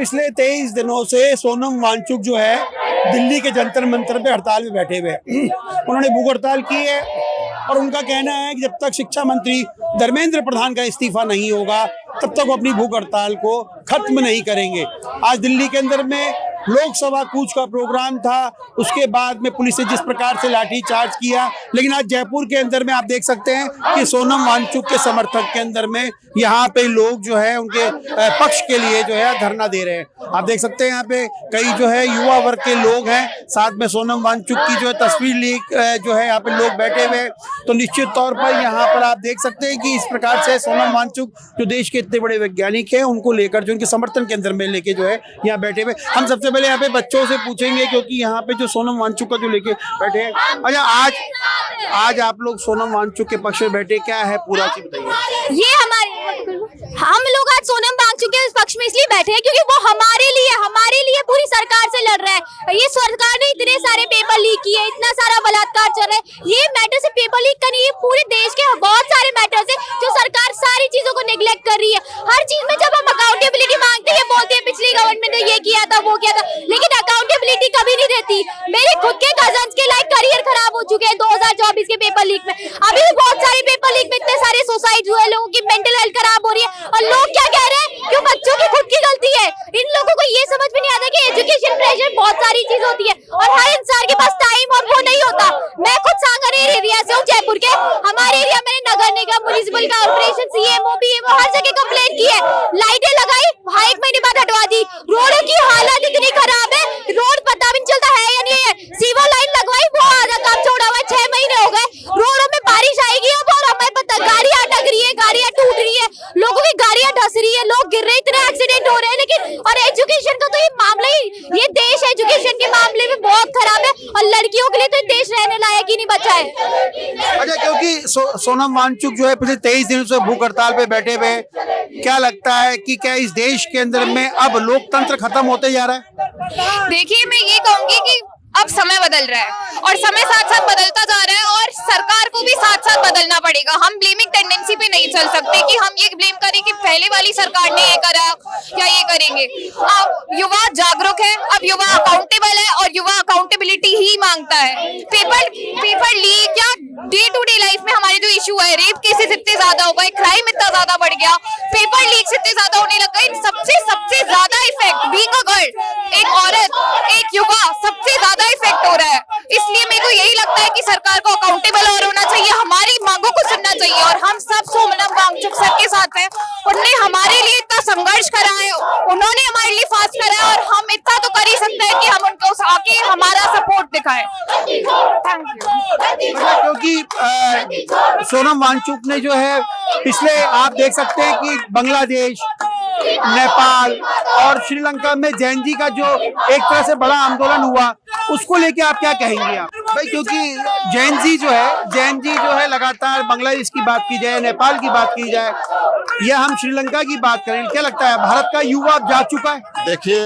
पिछले 23 दिनों से सोनम वांगचुक जो है दिल्ली के जंतर मंतर पे हड़ताल में बैठे हुए हैं। उन्होंने भूख हड़ताल की है और उनका कहना है कि जब तक शिक्षा मंत्री धर्मेंद्र प्रधान का इस्तीफा नहीं होगा तब तक वो अपनी भूख हड़ताल को खत्म नहीं करेंगे। आज दिल्ली के अंदर में लोकसभा कूच का प्रोग्राम था, उसके बाद में पुलिस ने जिस प्रकार से लाठीचार्ज किया, लेकिन आज जयपुर के अंदर में आप देख सकते हैं कि सोनम वांगचुक के समर्थक के अंदर में यहाँ पे लोग जो है उनके पक्ष के लिए जो है धरना दे रहे हैं। आप देख सकते हैं यहाँ पे कई जो है युवा वर्ग के लोग हैं, साथ में सोनम वांगचुक की जो है तस्वीर लीक जो है यहाँ पे लोग बैठे हुए हैं। तो निश्चित तौर पर यहाँ पर आप देख सकते हैं कि इस प्रकार से सोनम वांगचुक जो देश के इतने बड़े वैज्ञानिक हैं उनको लेकर जो उनके समर्थन के अंदर में लेके जो है यहाँ बैठे हुए। हम सबसे पहले यहाँ पे बच्चों से पूछेंगे क्योंकि यहाँ पे जो सोनम वांगचुक का जो लेके बैठे हैं। अच्छा, आज आप लोग सोनम वांगचुक के पक्ष में बैठे, क्या है पूरा चीज बताइए। ये हम लोग आज सोनम वांगचुक के पक्ष में इसलिए बैठे हैं क्योंकि वो हमारे लिए पूरी सरकार से लड़ रहा है। ये सरकार ने इतने सारे पेपर लीक किए, इतना सारा बलात्कार चल रहा है। ये मैटर सिर्फ पेपर लीक का नहीं है, पूरे देश के बहुत सारे मैटर्स है जो सरकार सारी चीजों को नेग्लेक्ट कर रही है। हर चीज में जब हम अकाउंटेबिलिटी मांगते हैं बोलते हैं पिछली गवर्नमेंट ने ये किया था वो किया था, लेकिन अकाउंटेबिलिटी कभी नहीं देती। मेरे खुद के कजन्स के लाइक करियर खराब हो चुके हैं 2024 के पेपर लीक में। अभी भी बहुत सारे पेपर लीक में इतने सारे सुसाइड हुए, लोगों की मेंटल हेल्थ खराब हो रही है और लोग क्या कह रहे हैं क्यों बच्चों की खुद की गलती है। इन लोगों को ये समझ में नहीं आता कि एजुकेशन प्रेशर बहुत सारी चीज होती है और हर इंसान के पास टाइम और वो नहीं होता। मैं खुद सागर एरिया से हूँ, जयपुर के। हमारे एरिया में नगर निगम, म्युनिसिपल कॉर्पोरेशन, सीएमओ, बीएमओ हर जगह कंप्लेंट की है। लाइटें लगाई, 1 महीने बाद हटवा दी। रोडों की हालत इतनी खराब है, रोड पता भी नहीं चलता है या नहीं है। सीवर लाइन लगवाई, वो आधा काम छोड़ा हुआ है, 6 महीने हो गए। रोडों में बारिश आएगी अब और हमें पता, गाड़ियां अटक रही है, गाड़ियां टूट रही है, लोगों की गाड़ियां धस रही है, लोग गिर रहे, इतने एक्सीडेंट हो रहे हैं। लेकिन और एजुकेशन का तो ये मामला ही, ये देश एजुकेशन के मामले में बहुत खराब है और लड़कियों के लिए तो देश रहने लायक ही नहीं बचा है। अच्छा, क्योंकि सोनम वांगचुक जो है पिछले 23 दिनों से भूख हड़ताल पे बैठे हुए, क्या लगता है कि क्या इस देश के अंदर में अब लोकतंत्र खत्म होते जा रहा है? देखिए, मैं ये कहूंगी कि अब समय बदल रहा है और समय साथ साथ बदलता जा रहा है और सरकार को भी साथ साथ बदलना पड़ेगा। हम ब्लेमिंग टेंडेंसी पे नहीं चल सकते कि हम ये ब्लेम करें कि पहले वाली सरकार ने ये करा या ये करेंगे। अब युवा जागरूक है, अब युवा अकाउंटेबल है और युवा अकाउंटेबिलिटी ही मांगता है। पेपर लीक या डे टू डे लाइफ में हमारे जो इशू है, रेप केसेस इतने ज्यादा हो गए, क्राइम इतना ज्यादा बढ़ गया, पेपर लीक इतने ज्यादा होने लग गए, सबसे ज्यादा इफेक्ट बीइंग अ गर्ल, एक औरत, एक युवा, सबसे ज्यादा इफेक्ट हो रहा है। इसलिए मेरे को यही लगता है कि सरकार को अकाउंटेबल और होना चाहिए, हमारी मांगों को सुनना चाहिए और हम सब सोनम वांगचुक सर के साथ हैं। उन्होंने हमारे लिए इतना संघर्ष करा है, उन्होंने हमारे लिए फास्ट करा है और हम इतना तो कर ही सकते हैं कि हम उनको आके हमारा सपोर्ट दिखाएं। Thank you. क्योंकि सोनम वांगचुक ने जो है पिछले, आप देख सकते हैं कि बांग्लादेश, नेपाल और श्रीलंका में जैन जी का जो एक तरह से बड़ा आंदोलन हुआ, उसको लेके आप क्या कहेंगे आप भाई? क्योंकि जैन जी जो है लगातार, बांग्लादेश की बात की जाए, नेपाल की बात की जाए या हम श्रीलंका की बात करें, क्या लगता है भारत का युवा जाग चुका है? देखिए,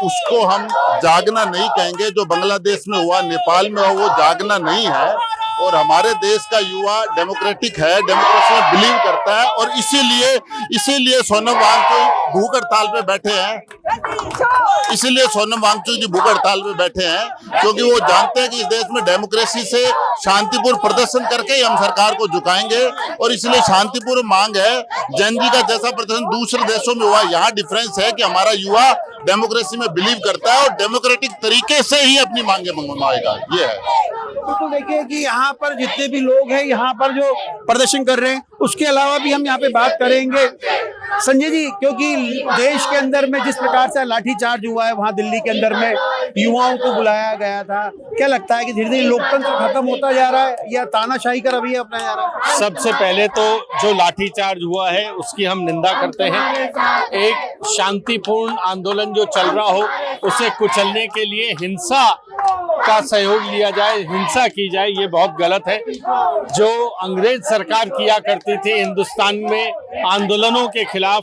उसको हम जागना नहीं कहेंगे। जो बांग्लादेश में हुआ, नेपाल में हुआ, वो जागना नहीं है। और हमारे देश का युवा डेमोक्रेटिक है, डेमोक्रेसी में बिलीव करता है और इसीलिए सोनम वांगचुक भूख हड़ताल पे बैठे हैं। इसीलिए सोनम वांगचुक जी भूख हड़ताल पे बैठे हैं क्योंकि वो जानते हैं कि इस देश में डेमोक्रेसी से शांतिपूर्ण प्रदर्शन करके ही हम सरकार को झुकाएंगे और इसलिए शांतिपूर्ण मांग है। जैन जी का जैसा प्रदर्शन दूसरे देशों में हुआ, यहाँ डिफरेंस है कि हमारा युवा डेमोक्रेसी में बिलीव करता है और डेमोक्रेटिक तरीके से ही अपनी मांगे मनवाएगा। ये है। तो देखिए कि यहाँ पर जितने भी लोग हैं यहाँ पर जो प्रदर्शन कर रहे हैं, उसके अलावा भी हम यहाँ पे बात करेंगे। संजय जी, क्योंकि देश के अंदर में जिस प्रकार से लाठीचार्ज हुआ है, वहाँ दिल्ली के अंदर में युवाओं को बुलाया गया था, क्या लगता है कि धीरे धीरे लोकतंत्र खत्म होता जा रहा है या तानाशाही का रवैया अपनाया जा रहा है? सबसे पहले तो जो लाठीचार्ज हुआ है उसकी हम निंदा करते हैं। एक शांतिपूर्ण आंदोलन जो चल रहा हो, उसे कुचलने के लिए हिंसा का सहयोग लिया जाए, हिंसा की जाए, ये बहुत गलत है। जो अंग्रेज सरकार किया करती थी हिंदुस्तान में आंदोलनों के खिलाफ,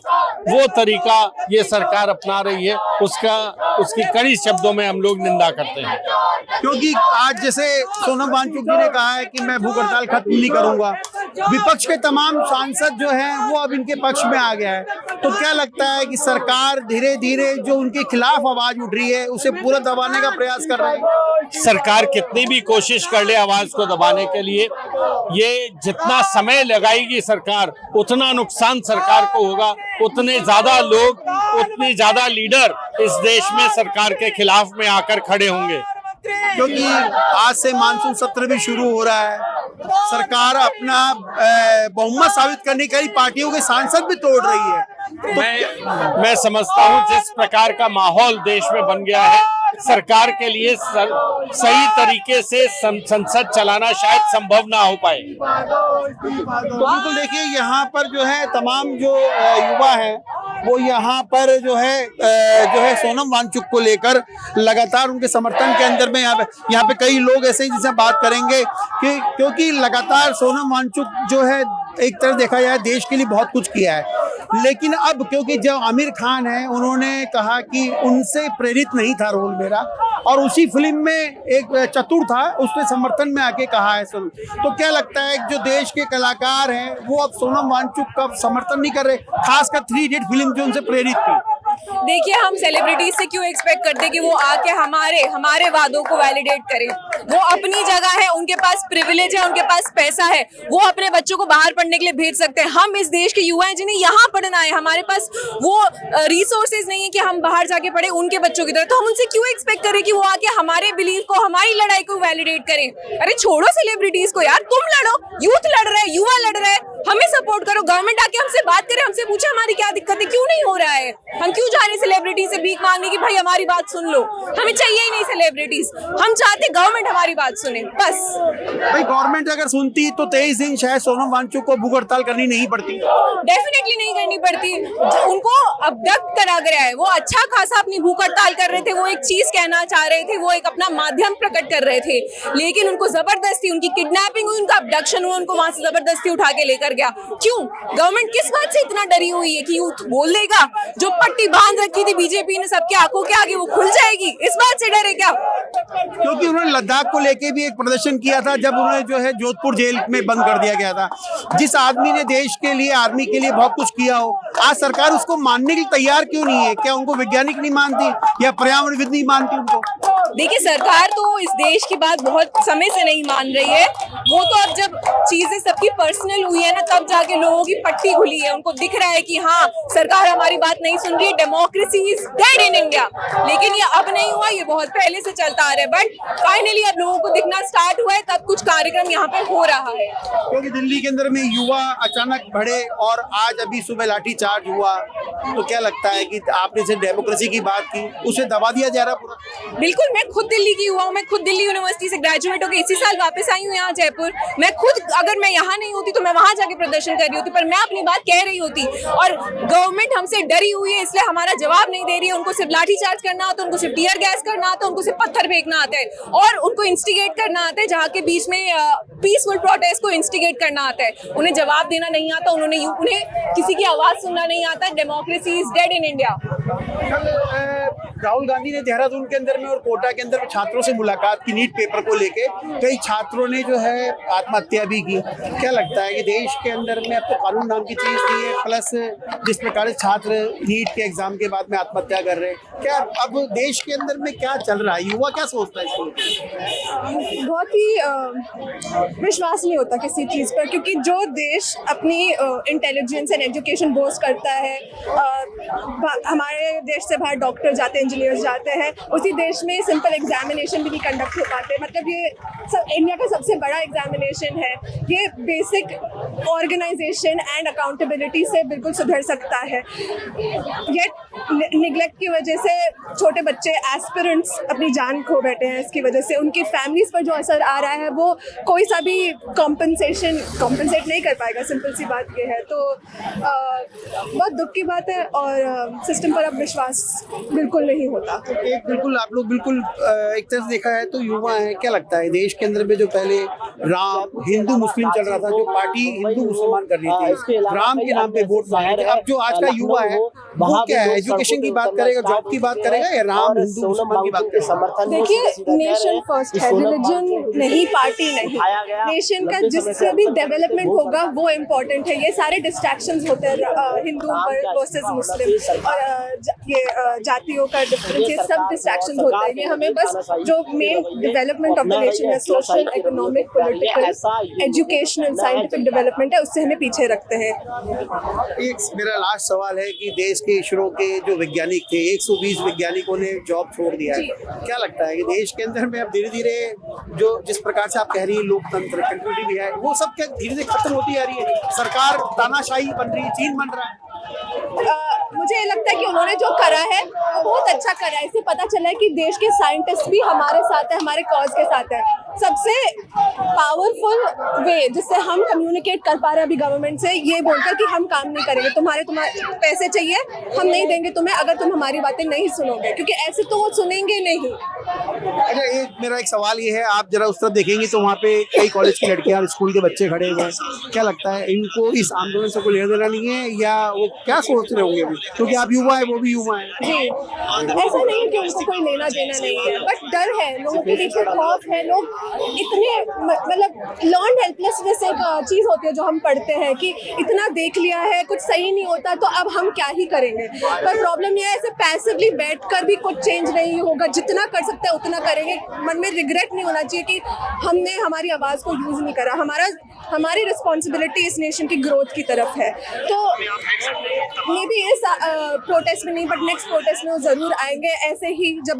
वो तरीका ये सरकार अपना रही है, उसकी कड़ी शब्दों में हम लोग निंदा करते हैं। क्योंकि आज जैसे सोनम वांगचुक जी ने कहा है कि मैं भूख हड़ताल खत्म नहीं करूंगा, विपक्ष के तमाम सांसद जो हैं वो अब इनके पक्ष में आ गया है, तो क्या लगता है कि सरकार धीरे धीरे जो उनके खिलाफ आवाज उठ रही है उसे पूरा दबाने का प्रयास कर रही है? सरकार कितनी भी कोशिश कर ले आवाज को दबाने के लिए, ये जितना समय लगाएगी सरकार, उतना नुकसान सरकार को होगा, उतने ज्यादा लोग, उतनी ज्यादा लीडर इस देश में सरकार के खिलाफ में आकर खड़े होंगे। क्योंकि आज से मानसून सत्र भी शुरू हो रहा है, सरकार अपना बहुमत साबित करने के लिए पार्टियों के सांसद भी तोड़ रही है। मैं समझता हूँ जिस प्रकार का माहौल देश में बन गया है, सरकार के लिए सही तरीके से संसद चलाना शायद संभव ना हो पाए। तो बिल्कुल देखिए, यहाँ पर जो है तमाम जो युवा हैं वो यहाँ पर जो है सोनम वांगचुक को लेकर लगातार उनके समर्थन के अंदर में यहाँ पे कई लोग ऐसे ही जिनसे बात करेंगे कि क्योंकि लगातार सोनम वांगचुक जो है एक तरह देखा जाए देश के लिए बहुत कुछ किया है, लेकिन अब क्योंकि जो आमिर खान है उन्होंने कहा कि उनसे प्रेरित नहीं था रोल मेरा, और उसी फिल्म में एक चतुर था उसने समर्थन में आके कहा है सुन, तो क्या लगता है जो देश के कलाकार हैं वो अब सोनम वांगचुक का समर्थन नहीं कर रहे, खासकर 3 इडियट फिल्म जो उनसे प्रेरित थी? देखिए, हम सेलिब्रिटीज से क्यों एक्सपेक्ट करते कि वो आके हमारे वादों को वैलिडेट करें। वो अपनी जगह है, उनके पास प्रिविलेज है, उनके पास पैसा है, वो अपने बच्चों को बाहर पढ़ने के लिए भेज सकते हैं। हम इस देश के युवा हैं जिन्हें यहाँ पढ़ना है, हमारे पास वो रिसोर्सेज नहीं है कि हम बाहर जाके पढ़े उनके बच्चों की तरह, तो हम उनसे क्यों एक्सपेक्ट करें कि वो आके हमारे बिलीव को, हमारी लड़ाई को वैलिडेट करें। अरे छोड़ो सेलिब्रिटीज को यार, तुम लड़ो, यूथ लड़ रहा है, युवा लड़ रहा है, हमें सपोर्ट करो। गवर्नमेंट आके हमसे बात करे, हमसे पूछे हमारी क्या दिक्कत है, क्यों नहीं हो रहा है। हम क्यों जा रहे हैं सेलिब्रिटी से भीख मांगने की भाई हमारी बात सुन लो। हमें चाहिए ही नहीं सेलिब्रिटीज, हम चाहते गवर्नमेंट हमारी बात सुने बस। भाई गवर्नमेंट अगर सुनती तो 23 दिन शायद सोनम वांगचुक को भूख हड़ताल करनी नहीं पड़ती। डेफिनेटली नहीं करनी पड़ती। उनको अबडक्ट करा गया है, वो अच्छा खासा अपनी भूख हड़ताल कर रहे थे, वो एक चीज कहना चाह रहे थे, वो एक अपना माध्यम प्रकट कर रहे थे, लेकिन उनको जबरदस्ती, उनकी किडनैपिंग हुई, उनका अबडक्शन हुआ, उनको वहां से जबरदस्ती उठा के लेकर गया। क्यों? गवर्नमेंट किस बात से इतना डरी हुई है कि यूथ बोल देगा? जो पट्टी बांध रखी थी बीजेपी ने सबके आंखों के आगे, वो खुल जाएगी, इस बात से डरे क्या? क्योंकि उन्होंने लद्दाख को लेके भी एक प्रदर्शन किया था जब उन्हें जो है जोधपुर जेल में बंद कर दिया गया था। जिस आदमी ने देश के लिए, आर्मी के लिए बहुत कुछ किया हो, आज सरकार उसको मानने के लिए तैयार क्यों नहीं है? क्या उनको वैज्ञानिक नहीं मानती या पर्यावरणविद नहीं मानती उनको? देखिए, सरकार तो इस देश की बात बहुत समय से नहीं मान रही है। वो तो अब जब चीजें सबकी पर्सनल हुई है ना, तब जाके लोगों की पट्टी खुली है, उनको दिख रहा है कि हाँ सरकार हमारी बात नहीं सुन रही है, democracy is dead in India. लेकिन ये अब नहीं हुआ, ये बहुत पहले से चलता आ रहा है, बट फाइनली अब लोगों को दिखना स्टार्ट हुआ है, तब कुछ कार्यक्रम यहाँ पे हो रहा है। क्योंकि दिल्ली के अंदर में युवा अचानक बढ़े और आज अभी सुबह लाठीचार्ज हुआ, तो क्या लगता है कि आपने से डेमोक्रेसी की बात की, उसे दबा दिया जा रहा पूरा? बिल्कुल, मैं खुद दिल्ली की हुआ हूँ, मैं खुद दिल्ली यूनिवर्सिटी से ग्रेजुएट होकर इसी साल वापस आई हूँ यहाँ जयपुर। मैं खुद, अगर मैं यहाँ नहीं होती तो मैं वहां जाके प्रदर्शन कर रही होती, पर मैं अपनी बात कह रही होती। और गवर्नमेंट हमसे डरी हुई है, इसलिए हमारा जवाब नहीं दे रही है। उनको सिर्फ लाठीचार्ज करना आता है, उनको सिर्फ टीयर गैस करना आता है, उनको सिर्फ पत्थर फेंकना आता है, और उनको इंस्टिगेट करना आता है, जहाँ के बीच में पीसफुल प्रोटेस्ट को इंस्टिगेट करना आता है। उन्हें जवाब देना नहीं आता, उन्हें किसी की आवाज सुनना नहीं आता। Democracy is dead in India. Rahul Gandhi ने देहरादून के अंदर में और कोटा के अंदर में छात्रों से मुलाकात की, नीट पेपर को लेके कई छात्रों ने जो है आत्महत्या भी की। क्या लगता है कि देश के अंदर में अब तो कानून नाम की चीज नहीं है, प्लस जिस प्रकार छात्र नीट के एग्जाम के बाद में आत्महत्या कर रहे हैं, क्या अब देश के अंदर में क्या चल रहा है? युवा क्या सोचता है इसको? बहुत ही विश्वास नहीं होता किसी चीज़ पर, क्योंकि जो देश अपनी इंटेलिजेंस एंड एजुकेशन बोस्ट करता है, हमारे देश से बाहर डॉक्टर जाते हैं, इंजीनियर्स जाते हैं, उसी देश में सिंपल एग्जामिनेशन भी नहीं कंडक्ट हो पाते। मतलब ये इंडिया का सबसे बड़ा एग्जामिनेशन है, ये बेसिक ऑर्गेनाइजेशन एंड अकाउंटेबिलिटी से बिल्कुल सुधर सकता है। येट निगलेक्ट की वजह से छोटे बच्चे एस्पिरेंट्स अपनी जान खो बैठे हैं। इसकी वजह से उनकी फैमिलीज पर जो असर आ रहा है वो कोई सा भी कॉम्पनसेट नहीं कर पाएगा। सिंपल सी बात ये है। तो बहुत दुख की बात है और सिस्टम पर अब विश्वास बिल्कुल नहीं होता। एक बिल्कुल आप लोग बिल्कुल एक तरह से देखा है तो युवा है, क्या लगता है देश के अंदर में जो पहले राम हिंदू मुस्लिम चल रहा था, जो पार्टी हिंदू मुसलमान कर रही थी, राम के नाम पे वोट मांगे थे, अब जो आज का युवा है वो क्या है, एजुकेशन की बात करेगा, जॉब की बात करेगा या राम हिंदू मुसलमान की बात करेगा? देखिए, नेशन फर्स्ट है, रिलीजन नहीं, पार्टी नहीं। नेशन का जिससे भी डेवलपमेंट होगा वो इम्पोर्टेंट है। ये सारे डिस्ट्रैक्शंस होते हैं हिंदू वर्सेस मुस्लिम और ये जातियों का डिफरेंस, ये सब डिस्ट्रैक्शंस होते हैं। ये हमें बस जो main development of the nation है, social, economic, political, educational, scientific development है, उससे हमें पीछे रखते हैं। एक मेरा लास्ट सवाल है कि देश के इसरो के जो वैज्ञानिक थे, 120 वैज्ञानिकों ने जॉब छोड़ दिया है, क्या लगता है कि देश के अंदर में अब धीरे धीरे जो जिस प्रकार से आप कह रही है लोकतंत्र कंट्रोल भी है, वो सब क्या धीरे धीरे खत्म होती जा रही है? सरकार तानाशाही बन रही है, चीन बन रहा है। मुझे लगता है कि उन्होंने जो करा है वो बहुत अच्छा करा है। इससे पता चला है कि देश के साइंटिस्ट भी हमारे साथ है, हमारे कॉज के साथ है। सबसे पावरफुल वे जिससे हम कम्युनिकेट कर पा रहे हैं अभी गवर्नमेंट से, ये बोलकर कि हम काम नहीं करेंगे, तुम्हारे पैसे चाहिए, हम नहीं देंगे तुम्हें अगर तुम हमारी बातें नहीं सुनोगे, क्योंकि ऐसे तो वो सुनेंगे नहीं। अच्छा, एक मेरा एक सवाल ये है, आप जरा उस तरफ देखेंगे तो वहाँ पे कई कॉलेज की लड़कियां और स्कूल के बच्चे खड़े हुए हैं, क्या लगता है इनको इस आंदोलन से कोई लेना देना नहीं है या वो क्या सोच रहे होंगे अभी, क्योंकि आप युवा है वो भी युवा है? जी, ऐसा नहीं है कि उनको कोई लेना देना नहीं है, बट डर है, लोगों के पीछे खौफ है। लोग इतने मतलब लर्न हेल्पलेसनेस एक चीज होती है जो हम पढ़ते हैं कि इतना देख लिया है, कुछ सही नहीं होता तो अब हम क्या ही करेंगे। पर प्रॉब्लम यह है ऐसे पैसिवली बैठकर भी कुछ चेंज नहीं होगा, जितना कर सकते हैं उतना करेंगे। मन में रिग्रेट नहीं होना चाहिए कि हमने हमारी आवाज को यूज नहीं करा। हमारी रिस्पॉन्सिबिलिटी इस नेशन की ग्रोथ की तरफ है। तो मे बी इस प्रोटेस्ट में नहीं, बट नेक्स्ट प्रोटेस्ट में वो जरूर आएंगे। ऐसे ही जब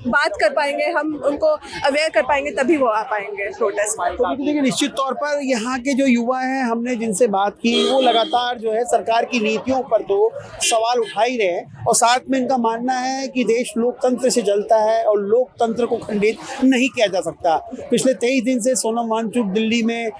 बात कर पाएंगे, हम उनको अवेयर कर पाएंगे, तभी वो आ पाएंगे प्रोटेस्ट में। तो देखिए, निश्चित तौर पर यहाँ के जो युवा हैं, हमने जिनसे बात की, वो लगातार जो है सरकार की नीतियों पर तो सवाल उठा ही रहे हैं और साथ में इनका मानना है कि देश लोकतंत्र से जलता है और लोकतंत्र को खंडित नहीं किया जा सकता। पिछले 23 दिन से सोनम वांगचुक दिल्ली में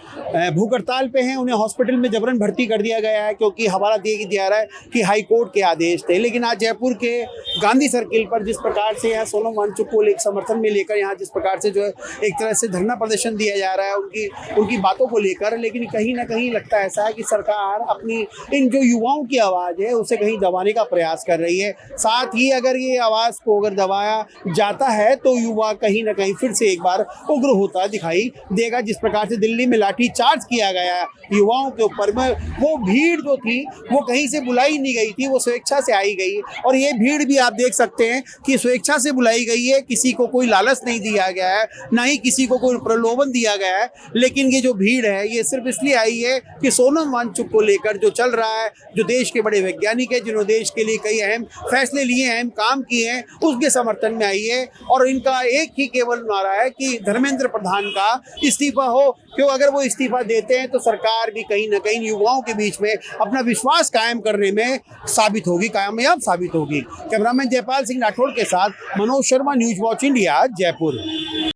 भूख हड़ताल पे हैं, उन्हें हॉस्पिटल में जबरन भर्ती कर दिया गया है क्योंकि हवाला दिया रहा है कि हाई कोर्ट के आदेश थे। लेकिन आज जयपुर के गांधी सर्किल पर जिस प्रकार से यहाँ सोनम वांगचुक को समर्थन में लेकर यहाँ जिस प्रकार से जो है एक तरह से धरना प्रदर्शन दिया जा रहा है उनकी बातों को लेकर, लेकिन कहीं ना कहीं लगता ऐसा है कि सरकार अपनी इन जो युवाओं की आवाज़ है उसे कहीं दबाने का प्रयास कर रही है। साथ ही अगर ये आवाज़ को अगर दबाया जाता है तो युवा कहीं ना कहीं फिर से एक बार उग्र होता दिखाई देगा। जिस प्रकार से दिल्ली में लाठी चार्ज किया गया युवाओं के ऊपर में, वो भीड़ जो थी वो कहीं से बुलाई नहीं गई थी, वो स्वेच्छा से आई गई। और ये भीड़ भी आप देख सकते हैं कि स्वेच्छा से बुलाई गई है, किसी को कोई लालच नहीं दिया गया है, ना ही किसी को कोई प्रलोभन दिया गया है। लेकिन ये जो भीड़ है ये सिर्फ इसलिए आई है कि सोनम वांगचुक को लेकर जो चल रहा है, जो देश के बड़े वैज्ञानिक है जिन्होंने देश के लिए कई अहम फैसले लिए, अहम काम किए हैं, उसके समर्थन में आई है। और इनका एक ही केवल नारा है कि धर्मेंद्र प्रधान का इस्तीफा हो, क्यों अगर वो इस्तीफा देते हैं तो सरकार भी कहीं ना कहीं युवाओं के बीच में अपना विश्वास कायम करने में कामयाब साबित होगी। कैमरामैन जयपाल सिंह राठौड़ के साथ Manoj Sharma, news watch India, Jaipur.